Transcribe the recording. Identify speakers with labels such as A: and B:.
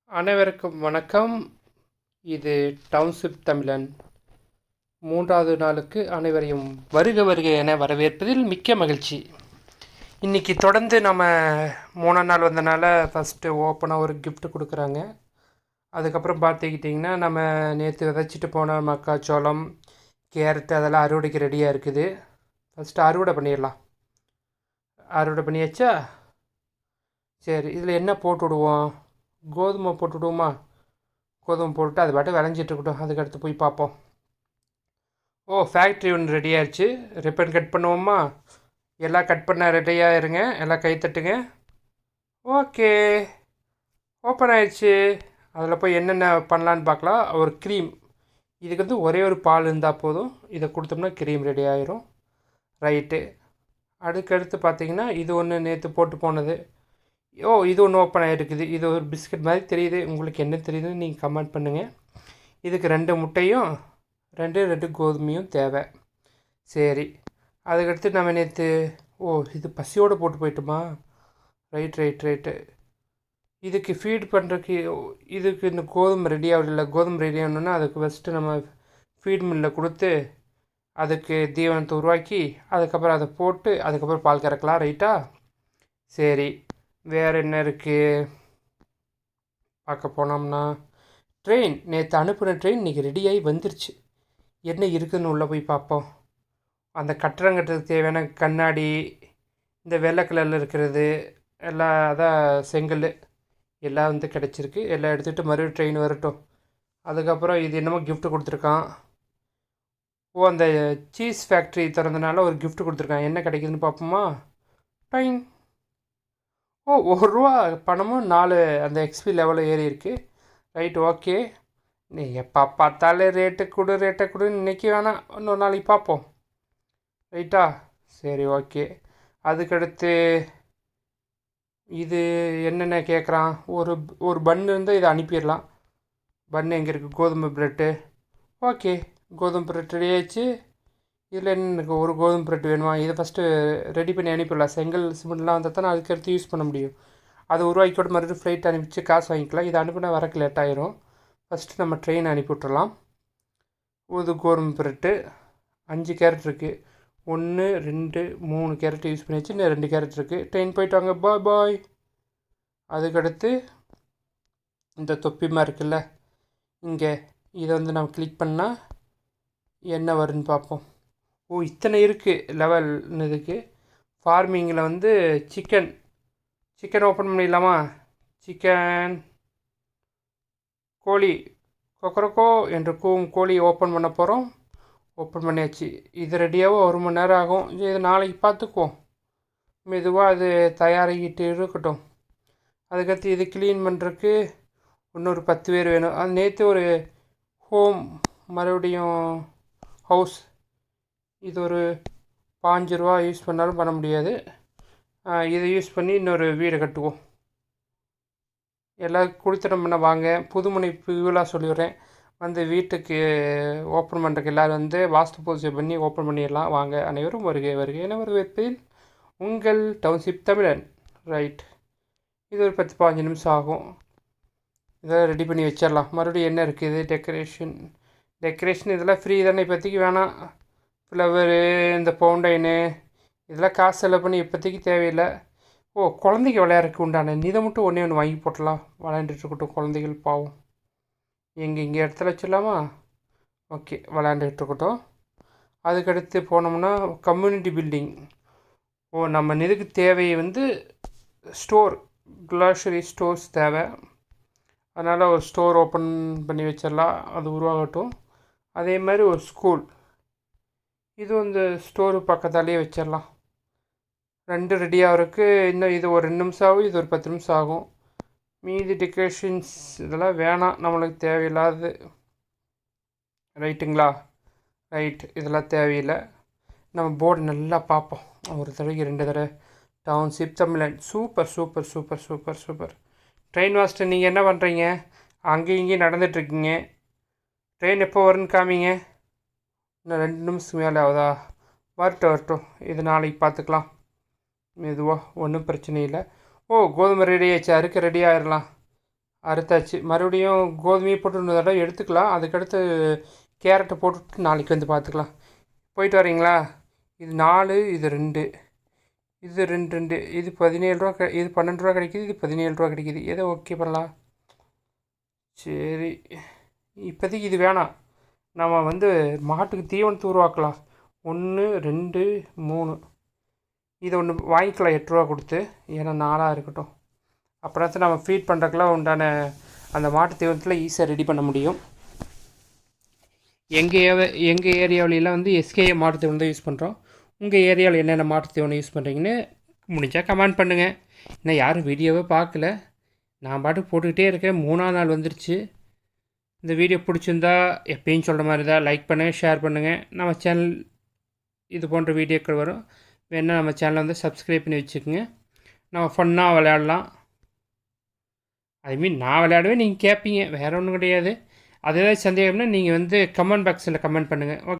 A: அனைவருக்கும் வணக்கம். இது டவுன்ஷிப் தமிழன். 3வது நாளுக்கு அனைவரையும் வருக வருக என வரவேற்பதில் மிக்க மகிழ்ச்சி. இன்றைக்கி தொடர்ந்து நம்ம 3ஆம் நாள் வந்தனால ஃபஸ்ட்டு ஓப்பனாக ஒரு கிஃப்ட் கொடுக்குறாங்க. அதுக்கப்புறம் பார்த்துக்கிட்டிங்கன்னா நம்ம நேற்று விதைச்சிட்டு போன மக்காச்சோளம், கேரட்டு அதெல்லாம் அறுவடைக்கு ரெடியாக இருக்குது. ஃபஸ்ட்டு அறுவடை பண்ணிடலாம். அறுவடை பண்ணியாச்சா? சரி, இதில் என்ன போட்டு விடுவோம்? கோதுமை போட்டு விடுவோமா? கோதுமை போட்டு அது பாட்டு விளைஞ்சிட்ருக்கட்டும். அதுக்கடுத்து போய் பார்ப்போம். ஃபேக்ட்ரி ஒன்று ரெடி ஆயிடுச்சு. ரிப்பன் கட் பண்ணுவோமா? எல்லாம் கட் பண்ண ரெடியாக இருங்க. எல்லாம் கை தட்டுங்க. ஓகே, ஓப்பன் ஆயிடுச்சு. அதில் போய் என்னென்ன பண்ணலான்னு பார்க்கலாம். ஒரு க்ரீம், இதுக்கு வந்து ஒரே ஒரு பால் இருந்தால் போதும். இதை கொடுத்தோம்னா க்ரீம் ரெடி ஆயிரும். ரைட்டு. அதுக்கடுத்து பார்த்தீங்கன்னா இது ஒன்று நேற்று போட்டு போனது. இது ஒன்று ஓப்பன் ஆகிருக்குது. இது ஒரு பிஸ்கட் மாதிரி தெரியுது. உங்களுக்கு என்ன தெரியுதுன்னு நீங்கள் கமெண்ட் பண்ணுங்கள். இதுக்கு 2 முட்டையும் 2 கோதுமையும் தேவை. சரி, அதுக்கடுத்து நம்ம நேற்று இது பசியோடு போட்டு போயிட்டோமா? ரைட்டு. இதுக்கு ஃபீட் பண்ணுறதுக்கு இதுக்கு இந்த கோதுமை ரெடி ஆகல. கோதுமை ரெடி ஆகணுன்னா அதுக்கு ஃபஸ்ட்டு நம்ம ஃபீட் மில்லில் கொடுத்து அதுக்கு தீவனத்தை உருவாக்கி அதுக்கப்புறம் அதை போட்டு அதுக்கப்புறம் பால் கறக்கலாம். ரைட்டா? சரி, வேறு என்ன இருக்குது பார்க்க போனோம்னா, ட்ரெயின் நேற்று அனுப்பின ட்ரெயின் இன்றைக்கி ரெடியாகி வந்துருச்சு. என்ன இருக்குதுன்னு உள்ளே போய் பார்ப்போம். அந்த கட்டடம் கட்டுறதுக்கு தேவையான கண்ணாடி, இந்த வெள்ளை கலரில் இருக்கிறது எல்லாம், அதான் செங்கல் எல்லாம் வந்து கிடச்சிருக்கு. எல்லாம் எடுத்துகிட்டு மறுபடியும் ட்ரெயின் வரட்டும். அதுக்கப்புறம் இது என்னமோ கிஃப்ட் கொடுத்துருக்கான். அந்த சீஸ் ஃபேக்ட்ரி திறந்தனால ஒரு கிஃப்ட் கொடுத்துருக்கான். என்ன கிடைக்குதுன்னு பார்ப்போமா? டைன். ₹1 பணமும் 4 அந்த எக்ஸ்பி லெவலில் ஏறி இருக்குது. Right, okay. நீ எப்போ பார்த்தாலே ரேட்டை கொடுன்னு இன்றைக்கி வேணாம், இன்னொரு நாளைக்கு பார்ப்போம். ரைட்டா? சரி, ஓகே. அதுக்கடுத்து இது என்னென்ன கேட்குறான்? ஒரு பன்னு இருந்தால் இதை அனுப்பிடலாம். பன்னு எங்கே இருக்குது? கோதுமை ப்ரெட்டு. ஓகே, கோதுமை ப்ரெட் ரெடி ஆயிடுச்சு. இதில் என்ன எனக்கு ஒரு கோதுமை ப்ரெட் வேணுமா? இதை ஃபஸ்ட்டு ரெடி பண்ணி அனுப்பிடலாம். செங்கல் சிமெண்ட்லாம் வந்தால் தானே அதுக்கடுத்து யூஸ் பண்ண முடியும். அது உருவாக்கியோட மறுபடியும் ஃப்ளைட் அனுப்பிச்சு காசு வாங்கிக்கலாம். இதை அனுப்பினா வரக்கு லேட் ஆயிரும். ஃபஸ்ட்டு நம்ம ட்ரெயின் அனுப்பி விட்டுறலாம். ஒரு கோதுமை ப்ரெட்டு 5 கேரட் இருக்குது. 1 2 3 கேரட் யூஸ் பண்ணியாச்சு. இன்னும் 2 கேரட் இருக்குது. ட்ரெயின் போயிட்டு வாங்க. பாய். அதுக்கடுத்து இந்த தொப்பிமா இருக்குல்ல இங்கே, இதை வந்து நம்ம கிளிக் பண்ணால் என்ன வருன்னு பார்ப்போம். இத்தனை இருக்குது லெவல். இதுக்கு ஃபார்மிங்கில் வந்து சிக்கன் ஓப்பன் பண்ணிடலாமா? சிக்கன் கோழி கொக்கரக்கோ என்று கூவும் கோழி ஓப்பன் பண்ண போகிறோம். ஓப்பன் பண்ணியாச்சு. இது ரெடியாகவும் 1 மணி நேரம் ஆகும். இது நாளைக்கு பார்த்துக்குவோம். மெதுவாக அது தயாராகிட்டு இருக்கட்டும். அதுக்கடுத்து இது க்ளீன் பண்ணுறதுக்கு இன்னொரு 10 பேர் வேணும். அது நேற்று ஒரு ஹோம் மறுபடியும் ஹவுஸ், இது ஒரு ₹5 யூஸ் பண்ணாலும் பண்ண முடியாது. இதை யூஸ் பண்ணி இன்னொரு வீடு கட்டுவோம். எல்லோரும் குடித்தனம் பண்ண வாங்க. புதுமனை விழா சொல்லிவிட்றேன். வந்து வீட்டுக்கு ஓப்பன் பண்ணுறதுக்கு எல்லோரும் வந்து வாஸ்து பூஜை பண்ணி ஓப்பன் பண்ணிடலாம். வாங்க, அனைவரும் வருகை என வரவேற்பதில் உங்கள் டவுன்ஷிப் தமிழன். ரைட், இது ஒரு 10-15 நிமிஷம் ஆகும். இதெல்லாம் ரெடி பண்ணி வச்சிடலாம். மறுபடியும் என்ன இருக்குது? டெக்கரேஷன் இதெல்லாம் ஃப்ரீ தானே, இப்போதைக்கு வேணாம். ஃப்ளவரு, இந்த பவுண்டைனு இதெல்லாம் காசு செலவு பண்ணி இப்போதைக்கு தேவையில்லை. குழந்தைங்க விளையாடுறதுக்கு உண்டான இதை மட்டும் ஒன்று வாங்கி போட்டலாம். விளையாண்டுட்ருக்கட்டும் குழந்தைகள், பாவம். இங்கே இடத்துல வச்சிடலாமா? ஓகே, விளையாண்டுட்ருக்கட்டும். அதுக்கடுத்து போனோம்னா கம்யூனிட்டி பில்டிங். நம்ம இதுக்கு தேவையை வந்து ஸ்டோர், க்ளாசரி ஸ்டோர்ஸ் தேவை. அதனால் ஒரு ஸ்டோர் ஓப்பன் பண்ணி வச்சிடலாம். அது உருவாகட்டும். அதே மாதிரி ஒரு ஸ்கூல், இது வந்து ஸ்டோரு பக்கத்தாலேயே வச்சிடலாம். 2 ரெடி ஆகிறதுக்கு இன்னும் இது ஒரு 2 நிமிஷம் ஆகும். இது ஒரு 10 நிமிஷம் ஆகும். மீதி டெக்கரேஷன்ஸ் இதெல்லாம் வேணாம், நம்மளுக்கு தேவையில்லாது. ரைட்டுங்களா? ரைட், இதெல்லாம் தேவையில்லை. நம்ம போர்டு நல்லா பார்ப்போம். ஒரு தடவைக்கு 2 தடவை. டவுன்ஷிப் தமிழன். சூப்பர். ட்ரெயின் மாஸ்டர், நீங்கள் என்ன பண்ணுறீங்க? அங்கேயும் இங்கேயும் நடந்துகிட்ருக்கீங்க. ட்ரெயின் எப்போ வரும்னு காமிங்க. இன்னும் 2 நிமிஷத்துக்கு மேலே ஆகுதா? வரட்டும். இது நாளைக்கு பார்த்துக்கலாம். மெதுவாக, ஒன்றும் பிரச்சனை இல்லை. கோதுமை ரெடி ஆயிடுச்சு. அறுக்க ரெடி ஆகிடலாம். அறுத்தாச்சு. மறுபடியும் கோதுமையை போட்டு இன்னொரு தடவை எடுத்துக்கலாம். அதுக்கடுத்து கேரட்டை போட்டுவிட்டு நாளைக்கு வந்து பார்த்துக்கலாம். போயிட்டு வரீங்களா? இது 4, இது 2, இது 2 2, இது 17 ரூபா, இது 12 ரூபா கிடைக்கிது, இது 17 ரூபா கிடைக்கிது. ஏதோ ஓகே பண்ணலாம். சரி, இப்போதைக்கு இது வேணாம். நம்ம வந்து மாட்டுக்கு தீவனத்தை உருவாக்கலாம். 1 2 3, இதை ஒன்று வாங்கிக்கலாம் 8 ரூபா கொடுத்து. ஏன்னா 4ஆக இருக்கட்டும். அப்புறம் நம்ம ஃபீட் பண்ணுறதுக்கெலாம் உண்டான அந்த மாட்டு தீவனத்தில் ஈஸியாக ரெடி பண்ண முடியும். எங்கள் ஏரியாவிலலாம் வந்து எஸ்கேஏ மாட்டு தீவனம் தான் யூஸ் பண்ணுறோம். உங்கள் ஏரியாவில் என்னென்ன மாட்டு தீவனம் யூஸ் பண்ணுறீங்கன்னு முடிஞ்சால் கமெண்ட் பண்ணுங்கள். இன்னும் யாரும் வீடியோவே பார்க்கல. நான் பாட்டுக்கு போட்டுக்கிட்டே இருக்கேன். 3ஆவது நாள் வந்துருச்சு. இந்த வீடியோ பிடிச்சிருந்தா எப்பயும் சொல்கிற மாதிரி தான் லைக் பண்ணுங்கள், ஷேர் பண்ணுங்கள். நம்ம சேனல் இது போன்ற வீடியோக்கள் வரும். வேணால் நம்ம சேனலை வந்து சப்ஸ்கிரைப் பண்ணி வச்சுக்கோங்க. நம்ம ஃபன்னாக விளையாடலாம். ஐ மீன் நான் விளையாடுவேன், நீங்கள் கேட்பீங்க, வேறு ஒன்றும் கிடையாது. அது ஏதாவது சந்தேகம்னா நீங்கள் வந்து கமெண்ட் பாக்ஸில் கமெண்ட் பண்ணுங்கள். ஓகே.